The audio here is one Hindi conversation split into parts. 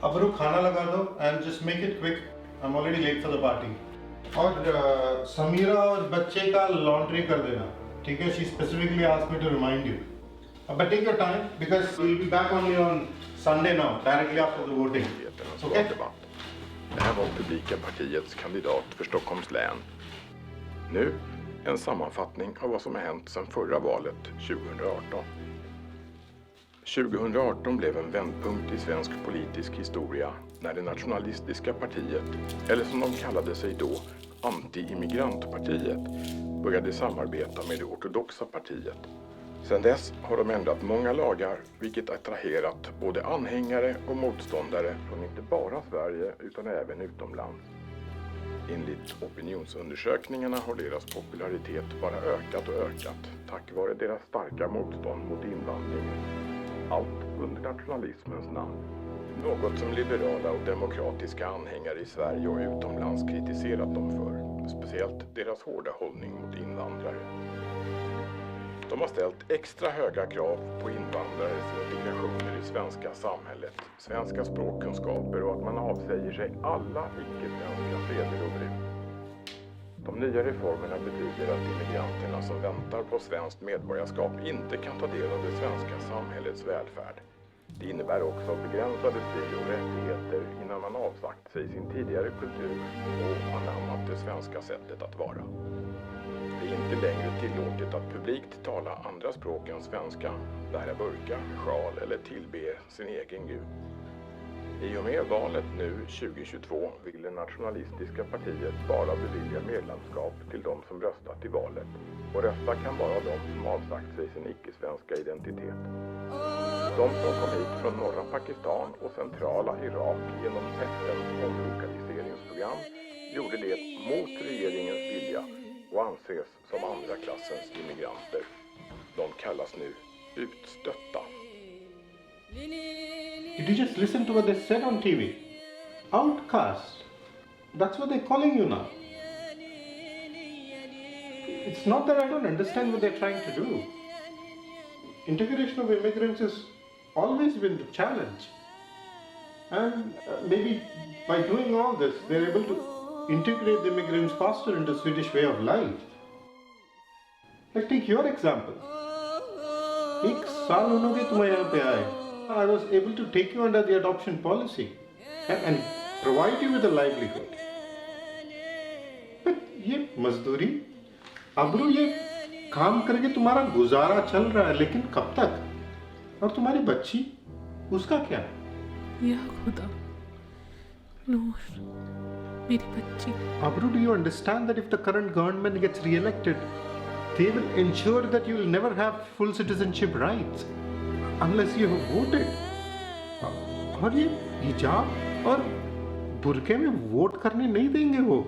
अबरू खाना लगा दो and just make it quick. I'm already late for the party. और समीरा और बच्चे का लॉन्ड्री कर देना, ठीक है? She specifically asked me to remind you. But take your time because we'll be back only on Sunday now, directly after the voting. Okay? Det här var Publika partiets kandidat för Stockholms län. Nu en sammanfattning av vad som har hänt sedan förra valet 2018. 2018 blev en vändpunkt i svensk politisk historia när det nationalistiska partiet, eller som de kallade sig då, anti-immigrantpartiet, började samarbeta med det ortodoxa partiet. Sedan dess har de ändrat många lagar, vilket attraherat både anhängare och motståndare från inte bara Sverige utan även utomlands. Enligt opinionsundersökningarna har deras popularitet bara ökat och ökat tack vare deras starka motstånd mot invandringen. Allt under nationalismens namn. Något som liberala och demokratiska anhängare i Sverige och utomlands kritiserat dem för. Speciellt deras hårda hållning mot invandrare. De har ställt extra höga krav på invandrares integration i det svenska samhället, svenska språkkunskaper och att man avsäger sig alla icke-svenska seder och bruk. De nya reformerna betyder att immigranterna som väntar på svenskt medborgarskap inte kan ta del av det svenska samhällets välfärd. Det innebär också begränsade fri- och rättigheter innan man avsagt sig sin tidigare kultur och anammat det svenska sättet att vara. Det är inte längre tillåtet att publikt tala andra språk än svenska, bära burka, sjal eller tillbe sin egen gud. I och med valet nu 2022 vill det nationalistiska partiet bara bevilja medlemskap till de som röstat i valet. Och rösta kan bara de som avsagt sig sin icke-svenska identitet. De som kom hit från norra Pakistan och centrala Irak genom FN:s omlokaliseringsprogram gjorde det mot regeringens vilja och anses som andra klassens immigranter. De kallas nu utstötta. Did you just listen to what they said on TV? Outcast. That's what they're calling you now. It's not that I don't understand what they're trying to do. Integration of immigrants has always been the challenge. And maybe by doing all this, they're able to integrate the immigrants faster into Swedish way of life. Like take your example. एक साल हो गए तुम्हें यहाँ पे आए. I was able to take you under the adoption policy and provide you with a livelihood. But ये मजदूरी, अबरू ये काम करके तुम्हारा गुजारा चल रहा है, लेकिन कब तक? और तुम्हारी बच्ची, उसका क्या? या खुदा, नूर, मेरी बच्ची. Abru, do you understand that if the current government gets re-elected, they will ensure that you will never have full citizenship rights unless you have voted. और ये हिजाब और बुरके में वोट करने नहीं देंगे वो.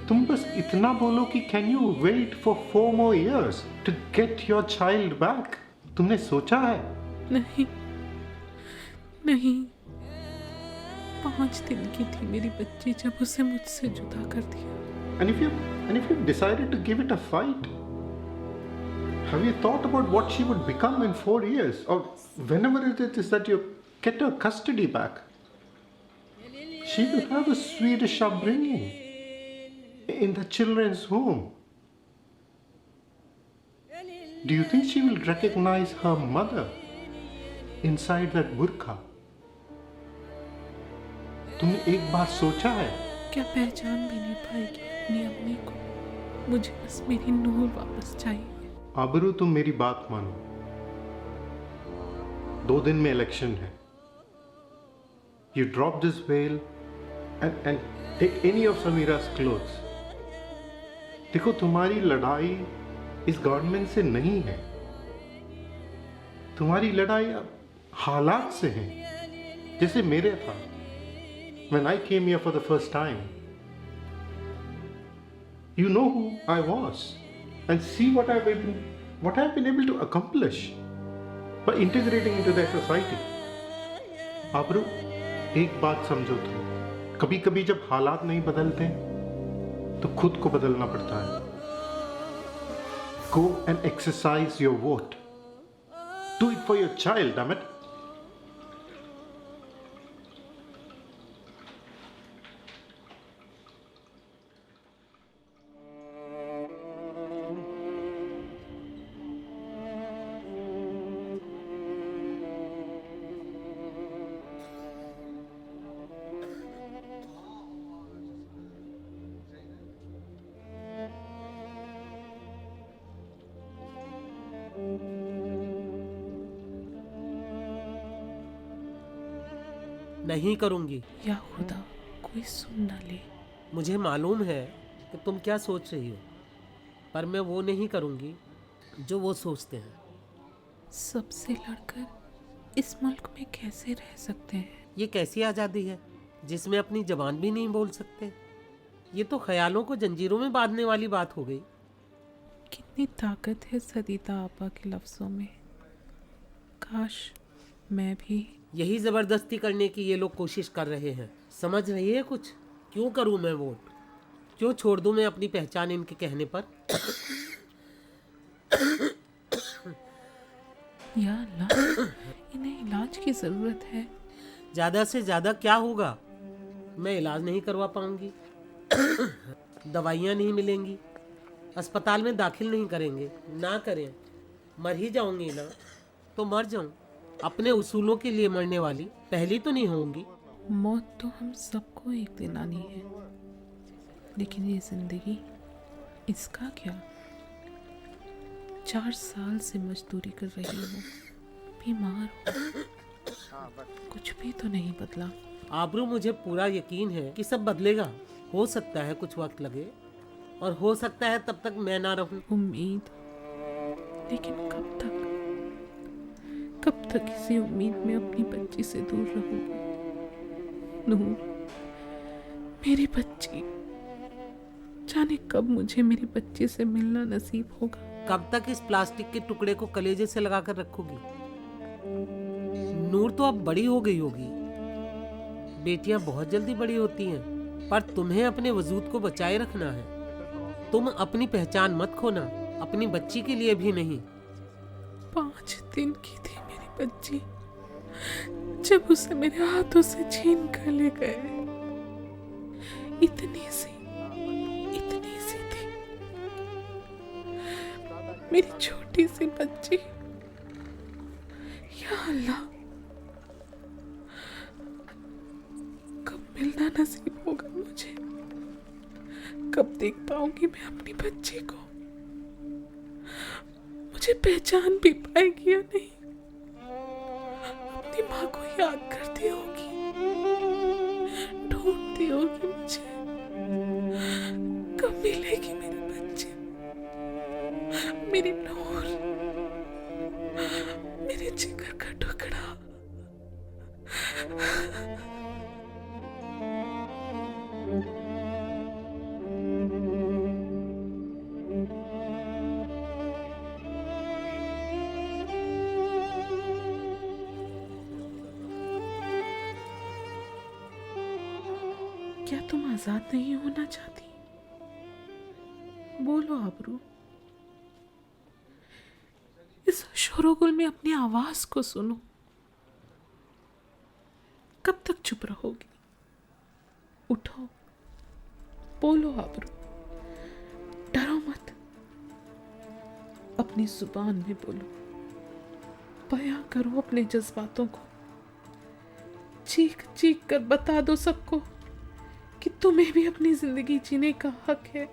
तुम बस इतना बोलो कि can you wait for 4 more years to get your child back? तुमने सोचा है? नहीं, नहीं. 5 दिन की थी मेरी बच्ची जब उसे मुझसे जुदा कर दिया. And if you've decided to give it a fight, have you thought about what she would become in 4 years or whenever it is that you get her custody back? She will have a Swedish upbringing in the children's home. Do you think she will recognize her mother inside that burqa? तुमने एक बार सोचा है? क्या पहचान भी नहीं पाएगी अपनी अम्मी को? मुझे बस मेरी नूर वापस चाहिए. अबरू, तुम मेरी बात मानो. 2 दिन में इलेक्शन है. You drop this veil and take any of Samira's clothes. देखो, तुम्हारी लड़ाई इस गवर्नमेंट से नहीं है. तुम्हारी लड़ाई अब हालात से है, जैसे मेरे था. When I came here for the first time, you know who I was, and see what I've been able to accomplish by integrating into their society. Abru, एक बात समझो तुम. कभी कभी जब हालात नहीं बदलते तो खुद को बदलना पड़ता है. Go and exercise your vote. Do it for your child, damn it. नहीं करूँगी। या खुदा कोई सुन ना ले। मुझे मालूम है कि तुम क्या सोच रही हो, पर मैं वो नहीं करूँगी जो वो सोचते हैं। सबसे लड़कर इस मुल्क में कैसे रह सकते हैं? ये कैसी आज़ादी है जिसमें अपनी ज़बान भी नहीं बोल सकते? ये तो ख्यालों को जंजीरों में बांधने वाली बात हो गई। कितनी ताकत है सदीता आपा के लफ्ज़ों में। काश मैं भी। यही ज़बरदस्ती करने की ये लोग कोशिश कर रहे हैं। समझ रही है कुछ? क्यों करूं मैं वोट? क्यों छोड़ दूं मैं अपनी पहचान इनके कहने पर? या अल्लाह, इन्हें इलाज की ज़रूरत है। ज़्यादा से ज़्यादा क्या होगा? मैं इलाज नहीं करवा पाऊंगी, दवाइयाँ नहीं मिलेंगी, अस्पताल में दाखिल नहीं करेंगे। ना करें, मर ही जाऊंगी ना तो मर जाऊं। अपने उसूलों के लिए मरने वाली पहली तो नहीं होंगी। मौत तो हम सबको एक दिन आनी है, लेकिन ये जिंदगी, इसका क्या? 4 साल से मजदूरी कर रही हूँ, बीमार हूँ, कुछ भी तो नहीं बदला। आबरू, मुझे पूरा यकीन है कि सब बदलेगा। हो सकता है कुछ वक्त लगे, और हो सकता है तब तक मैं ना रहूं। उम्मीद, लेकिन कब तक? कब तक इसी उम्मीद में अपनी बच्ची से दूर रहूंगी? नूर, मेरी बच्ची, जाने कब मुझे मेरी बच्ची से मिलना नसीब होगा। कब तक इस प्लास्टिक के टुकड़े को कलेजे से लगाकर रखोगी? नूर तो अब बड़ी हो गई होगी। बेटियां बहुत जल्दी बड़ी होती हैं, पर तुम्हें अपने वजूद को बचाए रखना है। तुम अपनी पहचान मत खोना, अपनी बच्ची के लिए भी नहीं। 5 दिन की थी मेरी बच्ची जब उसे मेरे हाथों से छीन कर ले गए। इतनी सी थी मेरी छोटी सी बच्ची। या अल्लाह, कब मिलना नसीब होगा मुझे? कब देख पाऊंगी मैं अपनी बच्ची को? मुझे पहचान भी पाएगी या नहीं? अपनी माँ को याद करती होगी, ढूंढती होगी मुझे। कब मिलेगी मेरी बच्ची, मेरी नूर, मेरे जिगर का टुकड़ा? क्या तुम आजाद नहीं होना चाहती? बोलो आबरू। इस शोरगुल में अपनी आवाज को सुनो। कब तक चुप रहोगी? उठो, बोलो आबरू, डरो मत। अपनी जुबान में बोलो, बयां करो अपने जज्बातों को। चीख चीख कर बता दो सबको कि तुम्हें भी अपनी जिंदगी जीने का हक है,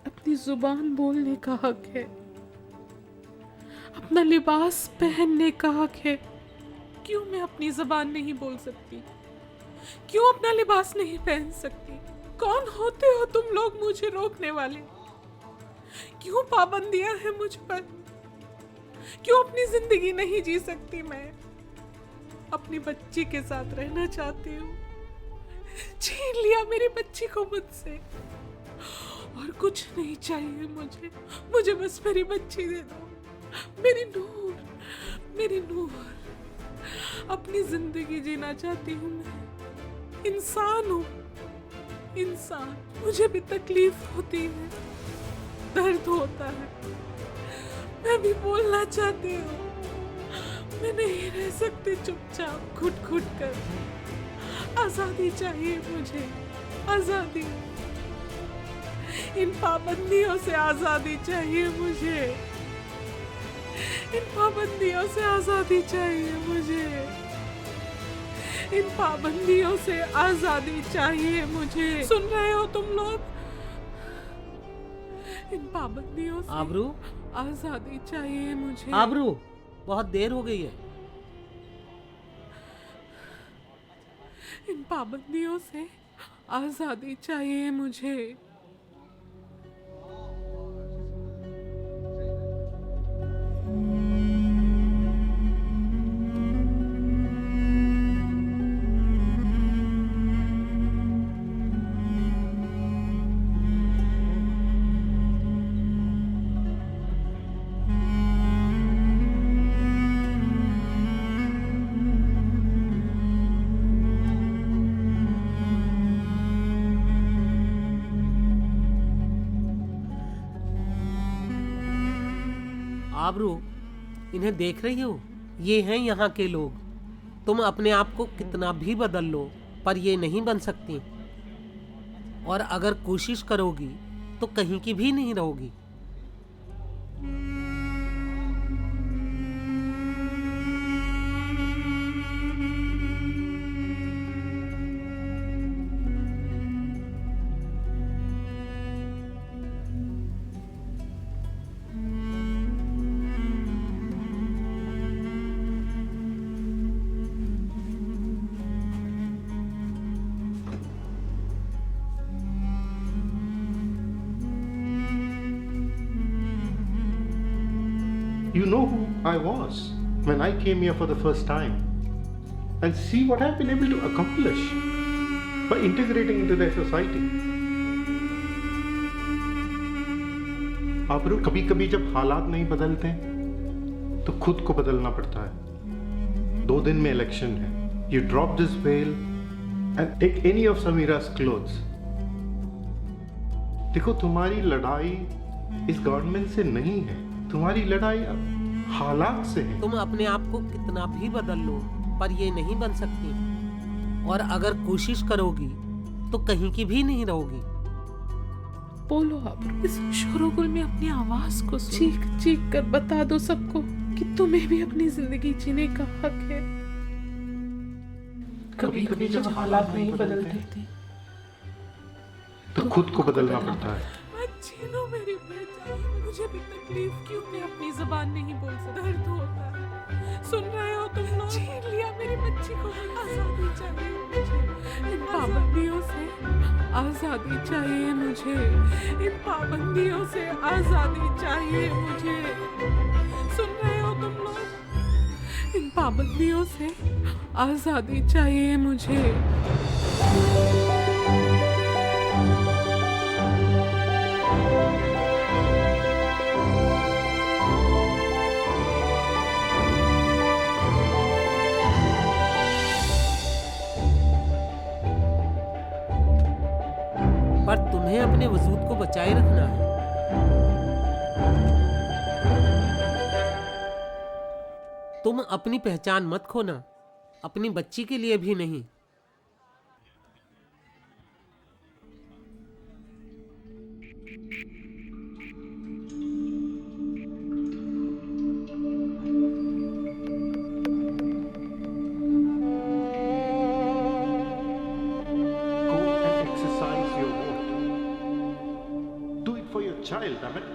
अपनी जुबान बोलने का हक है, अपना लिबास पहनने का हक है। क्यों मैं अपनी जुबान नहीं बोल सकती? क्यों अपना लिबास नहीं पहन सकती? कौन होते हो तुम लोग मुझे रोकने वाले? क्यों पाबंदियां हैं मुझ पर? क्यों अपनी जिंदगी नहीं जी सकती मैं? अपनी बच्ची के साथ रहना चाहती हूँ। छीन लिया मेरी बच्ची को मुझसे, और कुछ नहीं चाहिए मुझे बस मेरी बच्ची दे दो, मेरी नूर, मेरी नूर। अपनी जिंदगी जीना चाहती हूँ मैं। इंसान हूँ, इंसान। मुझे भी तकलीफ होती है, दर्द होता है, मैं भी बोलना चाहती हूँ। मैं नहीं रह सकती चुपचाप घुट घुट कर। आजादी चाहिए मुझे, आजादी। इन पाबंदियों से आजादी चाहिए मुझे, इन पाबंदियों से आजादी चाहिए मुझे, इन पाबंदियों से आजादी चाहिए मुझे। सुन रहे हो तुम लोग? इन पाबंदियों से आबरू, आजादी चाहिए मुझे। आबरू, बहुत देर हो गई है। इन पाबंदियों से आजादी चाहिए मुझे। आबरू, इन्हें देख रही हो? ये हैं यहाँ के लोग। तुम अपने आप को कितना भी बदल लो, पर ये नहीं बन सकती। और अगर कोशिश करोगी तो कहीं की भी नहीं रहोगी। You know who I was when I came here for the first time, and see what I've been able to accomplish by integrating into their society. आबरू, कभी कभी जब हालात नहीं बदलते तो खुद को बदलना पड़ता है। 2 दिन में इलेक्शन है। You drop this veil and take any of Samira's clothes. देखो, तुम्हारी लड़ाई इस गवर्नमेंट से नहीं है, तुम्हारी लड़ाई हालात से है। तुम अपने आप को कितना भी बदल लो, पर ये नहीं बन सकती। और अगर कोशिश करोगी तो कहीं की भी नहीं रहोगी। बोलो आबरू, इस शोरगुल में अपनी आवाज को चीख चीख कर बता दो सबको कि तुम्हें भी अपनी जिंदगी जीने का हक है। कभी कभी जब हालात नहीं बदलते तो खुद को बदलना पड़ता है। छीनो मेरी पहचान। मुझे भी तकलीफ क्यों, मैं अपनी जुबान नहीं बोल सकता। दर्द होता है। सुन रहे हो तुम लोग? छीन लिया मेरी बच्ची को। आजादी चाहिए मुझे। इन पाबंदियों से आजादी चाहिए मुझे। इन पाबंदियों से आजादी चाहिए मुझे। सुन रहे हो तुम लोग? इन पाबंदियों से आजादी चाहिए मुझे। पर तुम्हें अपने वजूद को बचाए रखना है। तुम अपनी पहचान मत खोना, अपनी बच्ची के लिए भी नहीं। Go and exercise your vote. Do it for your child, damn it.